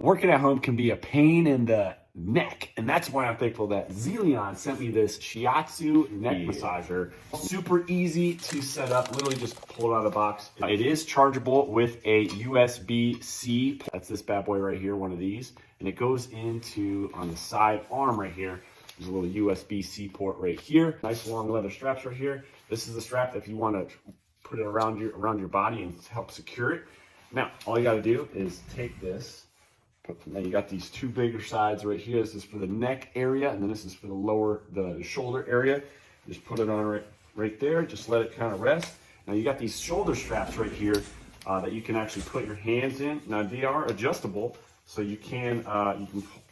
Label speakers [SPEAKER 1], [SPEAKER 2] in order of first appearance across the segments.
[SPEAKER 1] Working at home can be a pain in the neck, and that's why I'm thankful that Zyllion sent me this shiatsu neck massager. Super easy to set up, literally just pull it out of the box. It is chargeable with a USB-C. That's this bad boy right here, one of these, and it goes into, on the side arm right here, there's a little USB-C port right here. Nice long leather straps right here. This is the strap if you want to put it around your body and help secure it. Now, all you got to do is take this. Now you got these two bigger sides right here. This is for the neck area, and then this is for the shoulder area. Just put it on right there. Just let it kind of rest. Now you got these shoulder straps right here that you can actually put your hands in. Now they are adjustable, so you can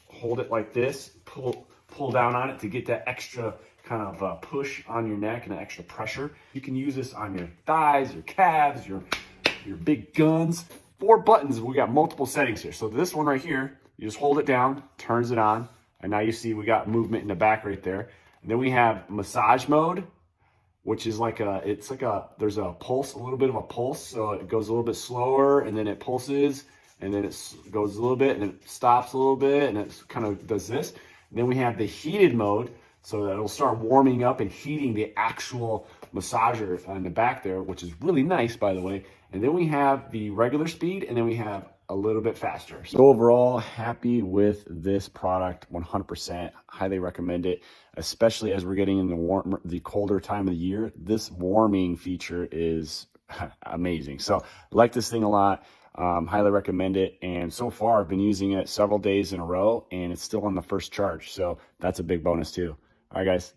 [SPEAKER 1] hold it like this, pull down on it to get that extra kind of push on your neck and an extra pressure. You can use this on your thighs, your calves, your big guns. 4 buttons. We got multiple settings here. So this one right here, you just hold it down, turns it on, and now you see we got movement in the back right there. And then we have massage mode, which is like there's a pulse, a little bit of a pulse, so it goes a little bit slower, and then it pulses, and then it goes a little bit, and it stops a little bit, and it kind of does this. And then we have the heated mode, so that it'll start warming up and heating the actual massager on the back there, which is really nice, by the way. And then we have the regular speed, and then we have a little bit faster. So overall, happy with this product, 100%. Highly recommend it, especially as we're getting in the colder time of the year. This warming feature is amazing. So I like this thing a lot. Highly recommend it. And so far, I've been using it several days in a row, and it's still on the first charge. So that's a big bonus too. All right, guys.